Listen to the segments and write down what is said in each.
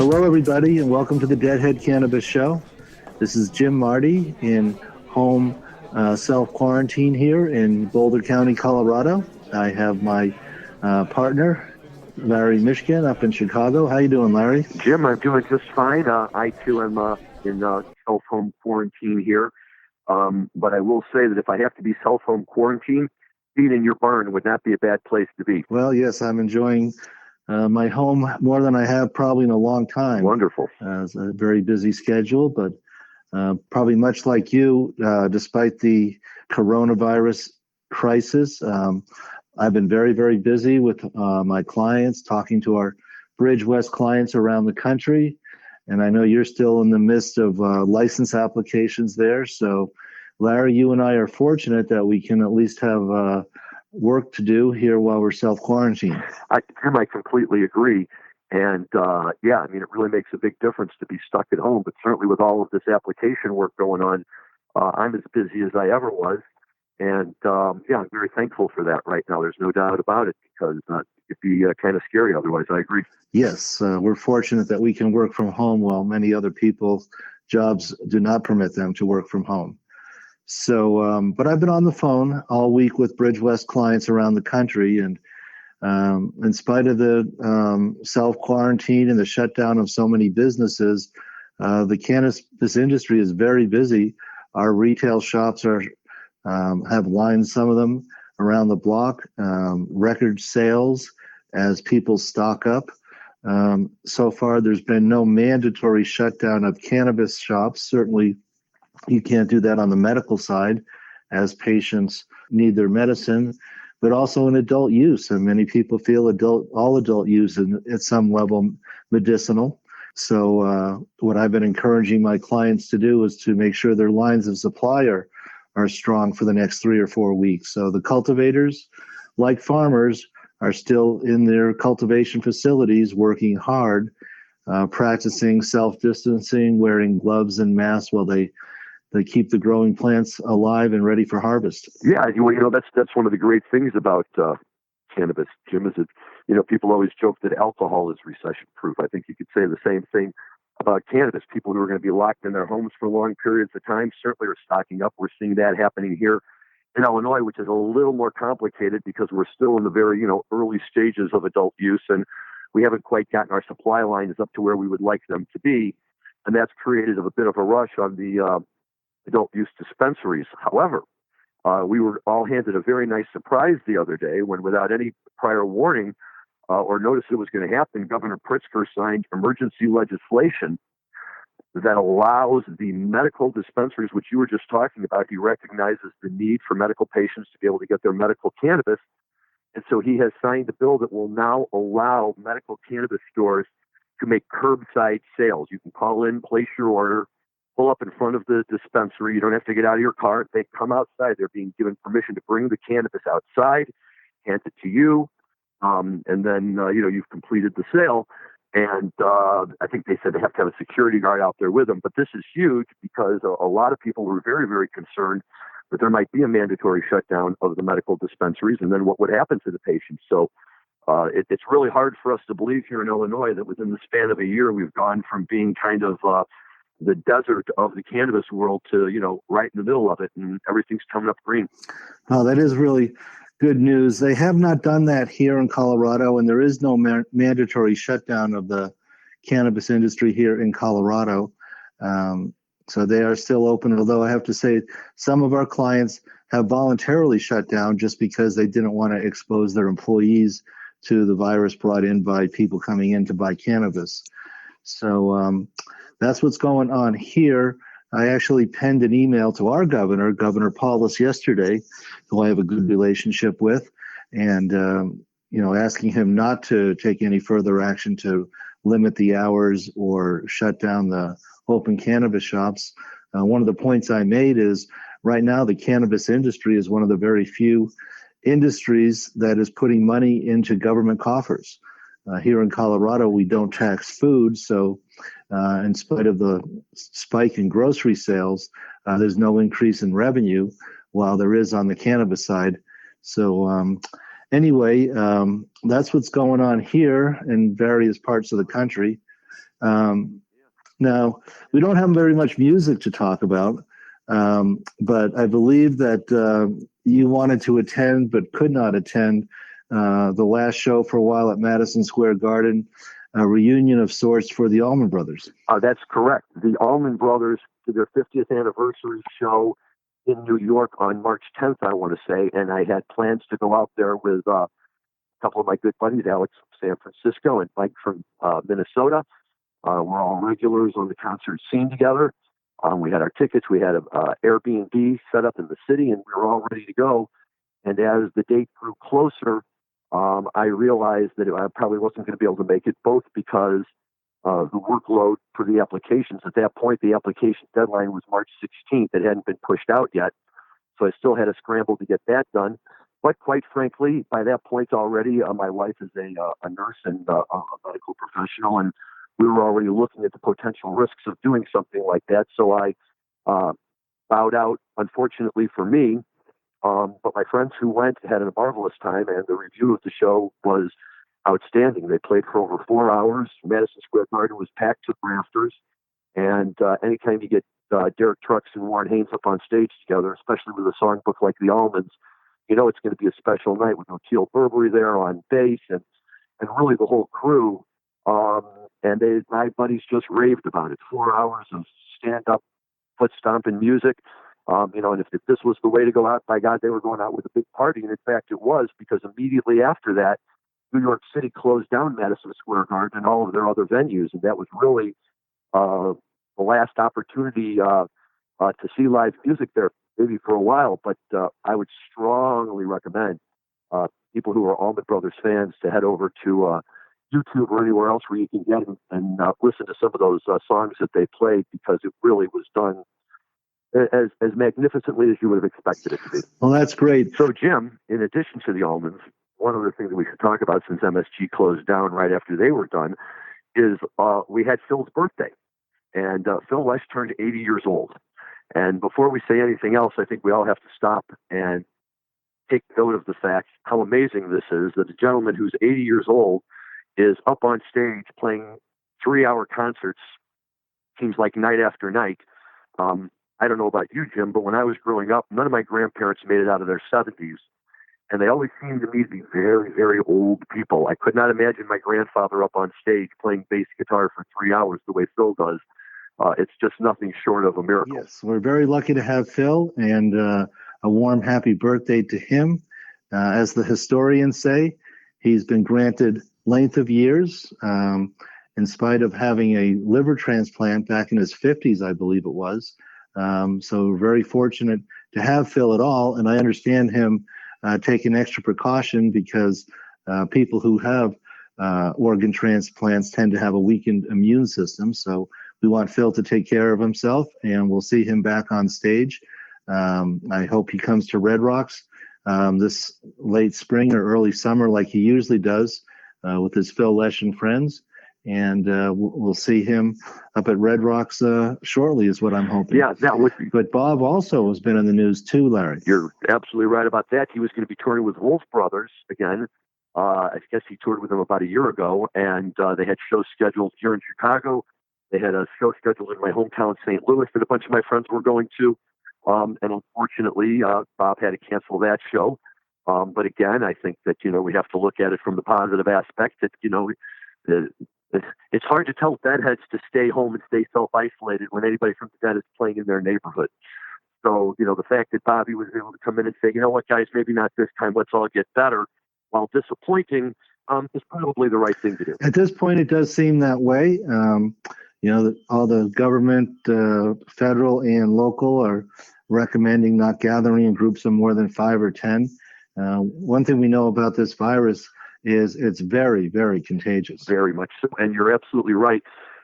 Hello, everybody, and welcome to the Deadhead Cannabis Show. This is Jim Marty in home self-quarantine here in Boulder County, Colorado. I have my partner, Larry Mishkin, up in Chicago. How you doing, Larry? Jim, I'm doing just fine. I, too, am in self-home quarantine here. But I will say that if I have to be self-home quarantine, being in your barn would not be a bad place to be. Well, yes, I'm enjoying my home more than I have probably in a long time. Wonderful. It's a very busy schedule, but probably much like you, despite the coronavirus crisis, I've been very, very busy with my clients, talking to our Bridge West clients around the country. And I know you're still in the midst of license applications there. So, Larry, you and I are fortunate that we can at least have work to do here while we're self-quarantined. Jim, I completely agree. And it really makes a big difference to be stuck at home. But certainly with all of this application work going on, I'm as busy as I ever was. And I'm very thankful for that right now. There's no doubt about it, because it'd be kind of scary otherwise. I agree. Yes, we're fortunate that we can work from home while many other people's jobs do not permit them to work from home. So, but I've been on the phone all week with Bridge West clients around the country, and in spite of the self-quarantine and the shutdown of so many businesses, the cannabis industry is very busy. Our retail shops have lines, some of them, around the block, record sales as people stock up. So far, there's been no mandatory shutdown of cannabis shops. Certainly, you can't do that on the medical side as patients need their medicine, but also in adult use. And many people feel all adult use is at some level medicinal. So what I've been encouraging my clients to do is to make sure their lines of supply are strong for the next 3 or 4 weeks. So the cultivators, like farmers, are still in their cultivation facilities working hard, practicing self-distancing, wearing gloves and masks while they keep the growing plants alive and ready for harvest. Yeah, that's one of the great things about cannabis, Jim, is that, people always joke that alcohol is recession-proof. I think you could say the same thing about cannabis. People who are going to be locked in their homes for long periods of time certainly are stocking up. We're seeing that happening here in Illinois, which is a little more complicated because we're still in the very, early stages of adult use, and we haven't quite gotten our supply lines up to where we would like them to be, and that's created a bit of a rush on the adult use dispensaries. However, we were all handed a very nice surprise the other day when, without any prior warning or notice it was going to happen, Governor Pritzker signed emergency legislation that allows the medical dispensaries, which you were just talking about. He recognizes the need for medical patients to be able to get their medical cannabis. And so he has signed a bill that will now allow medical cannabis stores to make curbside sales. You can call in, place your order, pull up in front of the dispensary. You don't have to get out of your car. They come outside. They're being given permission to bring the cannabis outside, hand it to you, and then, you've completed the sale. And I think they said they have to have a security guard out there with them. But this is huge because a lot of people were very, very concerned that there might be a mandatory shutdown of the medical dispensaries, and then what would happen to the patients. So it's really hard for us to believe here in Illinois that within the span of a year, we've gone from being kind of the desert of the cannabis world to, right in the middle of it, and everything's coming up green. Oh, that is really good news. They have not done that here in Colorado, and there is no mandatory shutdown of the cannabis industry here in Colorado. So they are still open, although I have to say some of our clients have voluntarily shut down just because they didn't want to expose their employees to the virus brought in by people coming in to buy cannabis. So that's what's going on here. I actually penned an email to our governor, Governor Paulus, yesterday, who I have a good relationship with, and asking him not to take any further action to limit the hours or shut down the open cannabis shops. One of the points I made is right now the cannabis industry is one of the very few industries that is putting money into government coffers. Here in Colorado, we don't tax food, so in spite of the spike in grocery sales, there's no increase in revenue, while there is on the cannabis side. So anyway, that's what's going on here in various parts of the country. Now, we don't have very much music to talk about, but I believe that you wanted to attend but could not attend the last show for a while at Madison Square Garden, a reunion of sorts for the Allman Brothers. That's correct. The Allman Brothers did their 50th anniversary show in New York on March 10th, I want to say, and I had plans to go out there with a couple of my good buddies, Alex from San Francisco and Mike from Minnesota. We're all regulars on the concert scene together. We had our tickets. We had an Airbnb set up in the city, and we were all ready to go. And as the date grew closer, I realized that I probably wasn't going to be able to make it, both because the workload for the applications. At that point, the application deadline was March 16th. It hadn't been pushed out yet. So I still had to scramble to get that done. But quite frankly, by that point already, my wife is a nurse and a medical professional, and we were already looking at the potential risks of doing something like that. So I bowed out, unfortunately for me. But my friends who went had a marvelous time, and the review of the show was outstanding. They played for over 4 hours. Madison Square Garden was packed to the rafters. And anytime you get Derek Trucks and Warren Haynes up on stage together, especially with a songbook like the Almonds, you know it's going to be a special night with Teal Burberry there on bass and really the whole crew. And my buddies just raved about it. 4 hours of stand-up, foot-stomping music. And if this was the way to go out, by God, they were going out with a big party. And in fact, it was, because immediately after that, New York City closed down Madison Square Garden and all of their other venues. And that was really the last opportunity to see live music there, maybe for a while. But I would strongly recommend people who are Allman Brothers fans to head over to YouTube or anywhere else where you can get them and listen to some of those songs that they played, because it really was done as magnificently as you would have expected it to be. Well, that's great. So, Jim, in addition to the Almonds, one other thing that we should talk about, since MSG closed down right after they were done, is we had Phil's birthday. And Phil West turned 80 years old. And before we say anything else, I think we all have to stop and take note of the fact how amazing this is, that a gentleman who's 80 years old is up on stage playing 3-hour concerts, seems like night after night. I don't know about you, Jim, but when I was growing up, none of my grandparents made it out of their 70s. And they always seemed to me to be very, very old people. I could not imagine my grandfather up on stage playing bass guitar for 3 hours the way Phil does. It's just nothing short of a miracle. Yes, we're very lucky to have Phil, and a warm, happy birthday to him. As the historians say, he's been granted length of years, in spite of having a liver transplant back in his 50s, I believe it was. So we're very fortunate to have Phil at all, and I understand him taking extra precaution because people who have organ transplants tend to have a weakened immune system. So we want Phil to take care of himself, and we'll see him back on stage. I hope he comes to Red Rocks this late spring or early summer like he usually does with his Phil Lesh and friends. And we'll see him up at Red Rocks shortly, is what I'm hoping. Yeah, that would be. But Bob also has been in the news too, Larry. You're absolutely right about that. He was going to be touring with Wolf Brothers again. I guess he toured with them about a year ago, and they had shows scheduled here in Chicago. They had a show scheduled in my hometown, St. Louis, that a bunch of my friends were going to. And unfortunately, Bob had to cancel that show. But again, I think that, we have to look at it from the positive aspect that, it's hard to tell bedheads to stay home and stay self-isolated when anybody from the dead is playing in their neighborhood. So, the fact that Bobby was able to come in and say, you know what, guys, maybe not this time, let's all get better, while disappointing, is probably the right thing to do. At this point, it does seem that way. All the government, federal and local, are recommending not gathering in groups of more than 5 or 10. One thing we know about this virus is it's very, very contagious. Very much so. And you're absolutely right.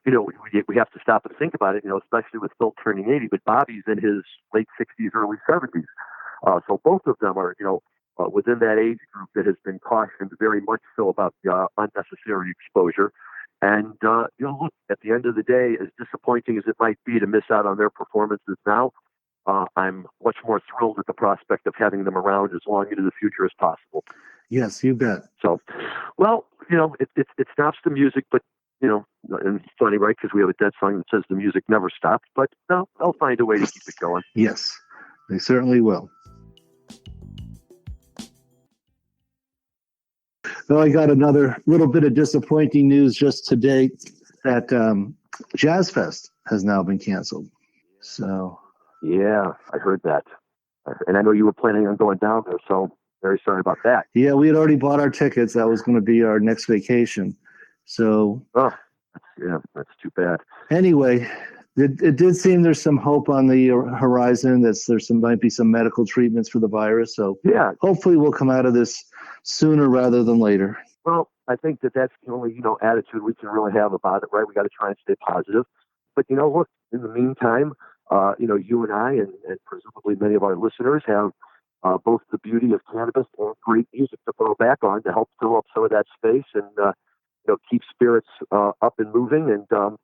We have to stop and think about it, especially with Phil turning 80, but Bobby's in his late 60s, early 70s. So both of them are, within that age group that has been cautioned very much so about unnecessary exposure. And, look, at the end of the day, as disappointing as it might be to miss out on their performances now, I'm much more thrilled at the prospect of having them around as long into the future as possible. Yes, you bet. So, well, it stops the music, but and it's funny, right? Because we have a dead song that says the music never stopped, but no, they'll find a way to keep it going. Yes, they certainly will. Though I got another little bit of disappointing news just today that Jazz Fest has now been canceled. So, yeah, I heard that. And I know you were planning on going down there, so very sorry about that. Yeah, we had already bought our tickets. That was going to be our next vacation. So, that's too bad. Anyway, it did seem there's some hope on the horizon. Might be some medical treatments for the virus. So, yeah, hopefully we'll come out of this sooner rather than later. Well, I think that's the only attitude we can really have about it, right? We got to try and stay positive. But look, in the meantime, you and I and presumably many of our listeners have both the beauty of cannabis and great music to fall back on to help fill up some of that space and keep spirits up and moving. And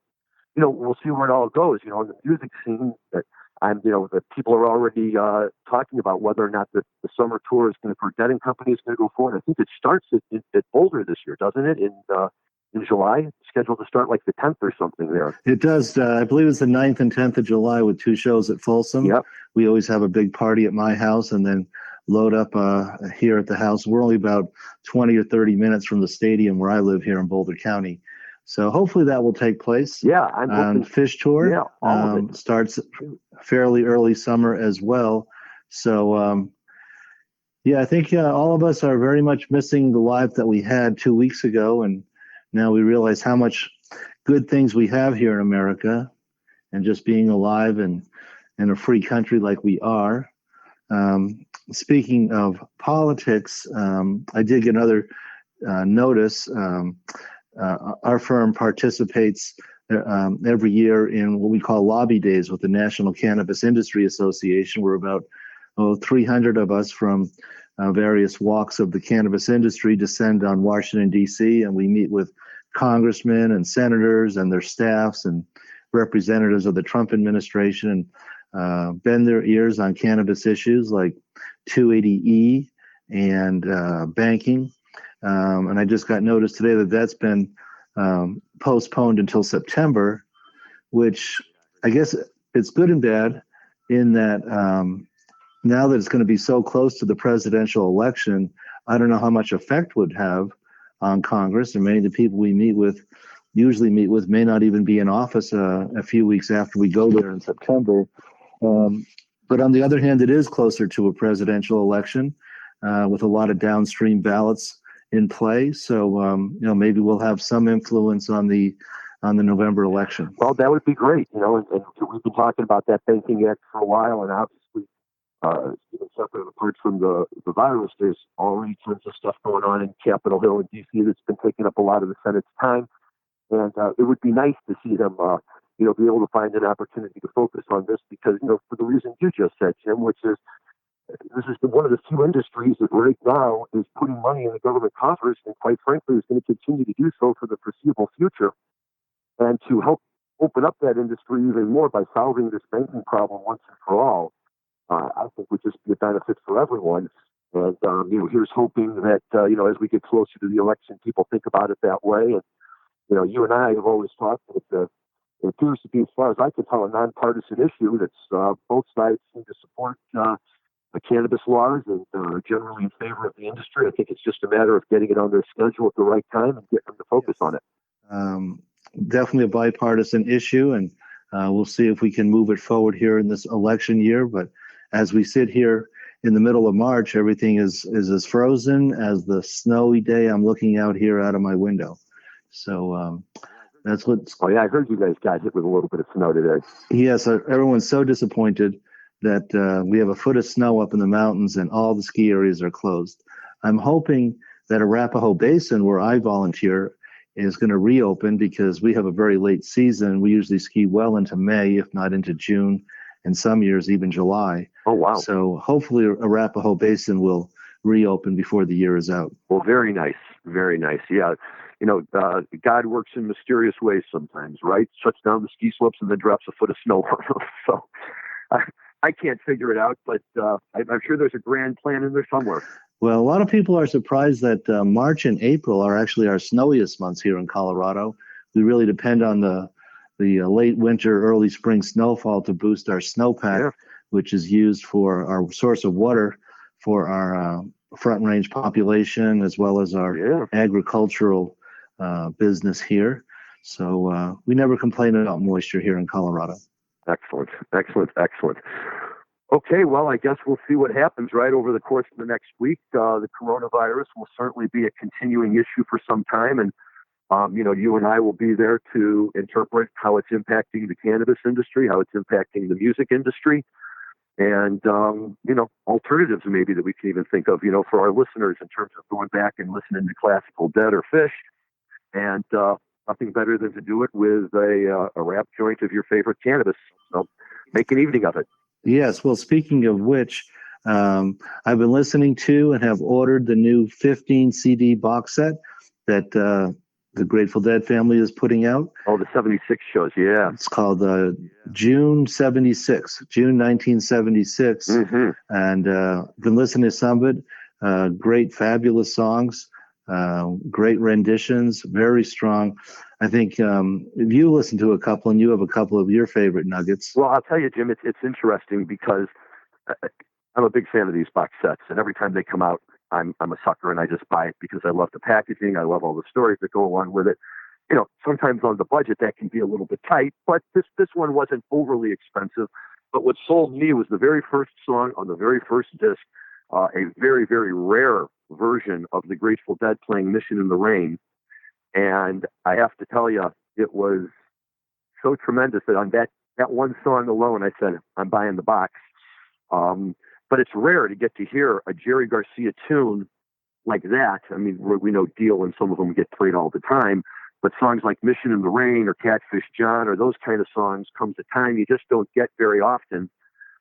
we'll see where it all goes. In the music scene, that that people are already talking about whether or not the summer tour is going to, for Dead & Company, is going to go forward. I think it starts at Boulder this year, doesn't it? In July, it's scheduled to start like the 10th or something there. It does. I believe it's the 9th and 10th of July with 2 shows at Folsom. Yep. We always have a big party at my house and then load up here at the house. We're only about 20 or 30 minutes from the stadium where I live here in Boulder County. So hopefully that will take place. Yeah, I'm hoping. Fish Tour starts fairly early summer as well. So, I think all of us are very much missing the life that we had 2 weeks ago. And now we realize how much good things we have here in America and just being alive and in a free country like we are. Speaking of politics, I did get another notice. Our firm participates every year in what we call lobby days with the National Cannabis Industry Association. We're about 300 of us from various walks of the cannabis industry descend on Washington, D.C., and we meet with congressmen and senators and their staffs and representatives of the Trump administration and bend their ears on cannabis issues like 280E and banking. And I just got notice today that that's been postponed until September, which I guess it's good and bad in that now that it's going to be so close to the presidential election, I don't know how much effect would have on Congress. And many of the people we usually meet with may not even be in office a few weeks after we go there in September. But on the other hand, it is closer to a presidential election with a lot of downstream ballots in play. So, maybe we'll have some influence on the November election. Well, that would be great. And we've been talking about that Banking Act for a while, and obviously, even separate and apart from the virus, there's already tons of stuff going on in Capitol Hill and D.C. that's been taking up a lot of the Senate's time. And it would be nice to see them, be able to find an opportunity to focus on this because, for the reason you just said, Jim, which is this is one of the few industries that right now is putting money in the government coffers and quite frankly is going to continue to do so for the foreseeable future. And to help open up that industry even more by solving this banking problem once and for all, I think would just be a benefit for everyone. And, here's hoping that, as we get closer to the election, people think about it that way. And, you and I have always talked that it appears to be, as far as I can tell, a nonpartisan issue that's both sides seem to support the cannabis laws and generally in favor of the industry. I think it's just a matter of getting it on their schedule at the right time and getting them to focus on it. Definitely a bipartisan issue, and we'll see if we can move it forward here in this election year. But as we sit here in the middle of March, everything is as frozen as the snowy day I'm looking out here out of my window. So that's what's... Oh, yeah, I heard you guys got hit with a little bit of snow today. Yes, everyone's so disappointed that we have a foot of snow up in the mountains and all the ski areas are closed. I'm hoping that Arapahoe Basin, where I volunteer, is going to reopen because we have a very late season. We usually ski well into May, if not into June, and some years even July. Oh, wow. So hopefully Arapahoe Basin will reopen before the year is out. Well, very nice. Very nice. Yeah. God works in mysterious ways sometimes, right? Shuts down the ski slopes and then drops a foot of snow on them. So I can't figure it out, but I'm sure there's a grand plan in there somewhere. Well, a lot of people are surprised that March and April are actually our snowiest months here in Colorado. we really depend on the late winter, early spring snowfall to boost our snowpack, which is used for our source of water for our front range population, as well as our agricultural business here. So we never complain about moisture here in Colorado. Excellent. Okay, well, I guess we'll see what happens right over the course of the next week. The coronavirus will certainly be a continuing issue for some time, and you and I will be there to interpret how it's impacting the cannabis industry, how it's impacting the music industry, and alternatives maybe that we can even think of, for our listeners in terms of going back and listening to classical Dead or Fish, and nothing better than to do it with a wrap joint of your favorite cannabis. So make an evening of it. Yes. Well, speaking of which, I've been listening to and have ordered the new 15 CD box set that the Grateful Dead family is putting out. Oh, the 76 shows, yeah. It's called June 1976. Mm-hmm. And been listening to some of it. Great, fabulous songs, great renditions, very strong. I think if you listen to a couple and you have a couple of your favorite nuggets. Well, I'll tell you, Jim, it's interesting because I'm a big fan of these box sets, and every time they come out, I'm a sucker, and I just buy it because I love the packaging. I love all the stories that go along with it. Sometimes on the budget that can be a little bit tight, but this one wasn't overly expensive. But what sold me was the very first song on the very first disc, a very, very rare version of the Grateful Dead playing Mission in the Rain. And I have to tell you, it was so tremendous that on that one song alone, I said, I'm buying the box. But it's rare to get to hear a Jerry Garcia tune like that. I mean, we know Deal and some of them get played all the time, but songs like Mission in the Rain or Catfish John or those kind of songs comes a time you just don't get very often.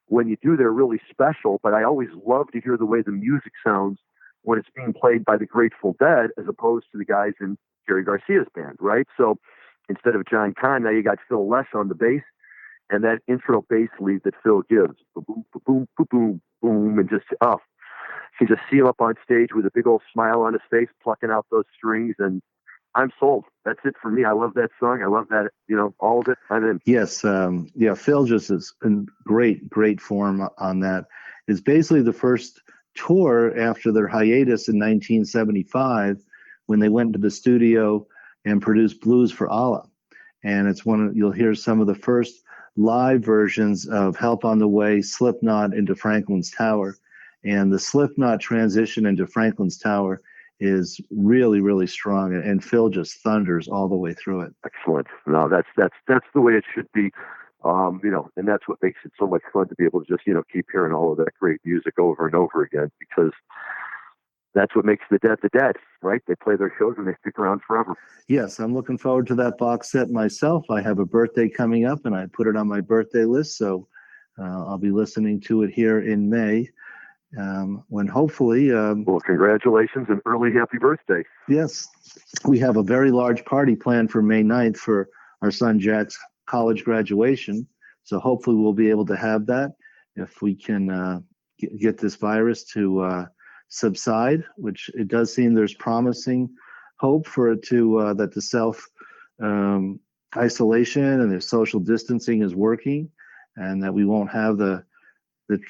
When you do, they're really special, but I always love to hear the way the music sounds when it's being played by the Grateful Dead as opposed to the guys in Jerry Garcia's band, right? So instead of John Conn, now you got Phil Lesh on the bass, and that intro bass lead that Phil gives, boom, boom, boom, boom, boom, and just, you can just see him up on stage with a big old smile on his face, plucking out those strings, and I'm sold. That's it for me. I love that song. I love that, all of it. I'm in. Yes. Phil just is in great form on that. It's basically the first tour after their hiatus in 1975 when they went to the studio and produced Blues for Allah. And it's you'll hear some of the first live versions of Help on the Way, Slipknot into Franklin's Tower. And the Slipknot transition into Franklin's Tower is really, really strong. And Phil just thunders all the way through it. Excellent. No, that's the way it should be. And that's what makes it so much fun to be able to just, keep hearing all of that great music over and over again, because that's what makes the Dead, right? They play their shows and they stick around forever. Yes, I'm looking forward to that box set myself. I have a birthday coming up, and I put it on my birthday list, so I'll be listening to it here in May, when hopefully... well, congratulations and early happy birthday. Yes, we have a very large party planned for May 9th for our son Jack's college graduation, so hopefully we'll be able to have that if we can get this virus to... subside, which it does seem there's promising hope for it to that the self isolation and the social distancing is working, and that we won't have the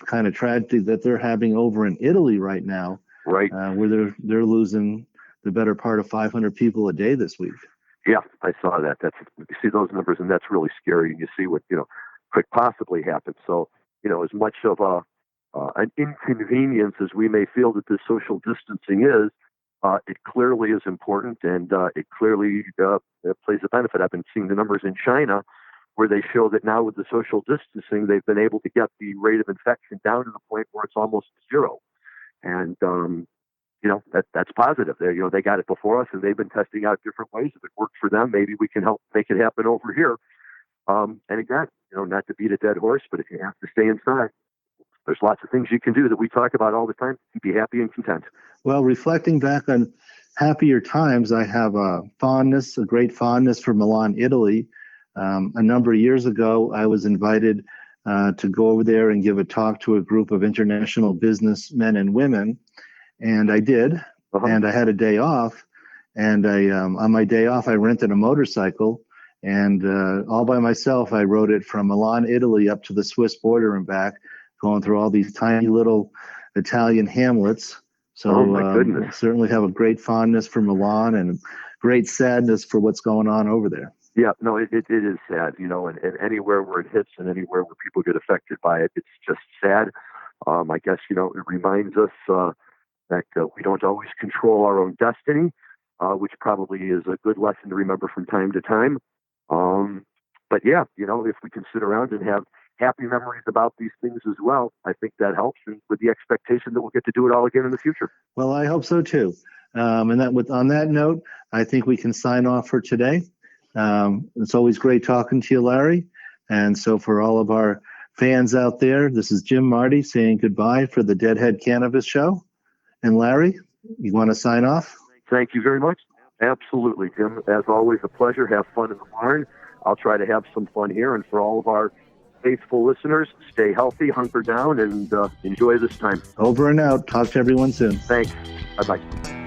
kind of tragedy that they're having over in Italy right now, right? Where they're losing the better part of 500 people a day this week. Yeah, I saw that. You see those numbers, and that's really scary. You see what could possibly happen. So as much of an inconvenience as we may feel that this social distancing is, it clearly is important, and it clearly plays a benefit. I've been seeing the numbers in China where they show that now with the social distancing, they've been able to get the rate of infection down to the point where it's almost zero. And, that's positive. They got it before us, and they've been testing out different ways. If it worked for them, maybe we can help make it happen over here. And again, not to beat a dead horse, but if you have to stay inside, there's lots of things you can do that we talk about all the time to be happy and content. Well, reflecting back on happier times, I have a great fondness for Milan, Italy. A number of years ago, I was invited to go over there and give a talk to a group of international businessmen and women. And I did, and I had a day off. And on my day off, I rented a motorcycle, and all by myself, I rode it from Milan, Italy, up to the Swiss border and back, going through all these tiny little Italian hamlets. So oh my goodness. Certainly have a great fondness for Milan and great sadness for what's going on over there. Yeah, no, it is sad, and anywhere where it hits and anywhere where people get affected by it, it's just sad. I guess, it reminds us that we don't always control our own destiny, which probably is a good lesson to remember from time to time. But yeah, if we can sit around and have happy memories about these things as well, I think that helps, and with the expectation that we'll get to do it all again in the future. Well, I hope so too. On that note, I think we can sign off for today. It's always great talking to you, Larry. And so for all of our fans out there, this is Jim Marty saying goodbye for the Deadhead Cannabis Show. And Larry, you want to sign off? Thank you very much. Absolutely, Jim. As always, a pleasure. Have fun in the barn. I'll try to have some fun here. And for all of our faithful listeners, stay healthy, hunker down, and enjoy this time. Over and out. Talk to everyone soon. Thanks. Bye-bye.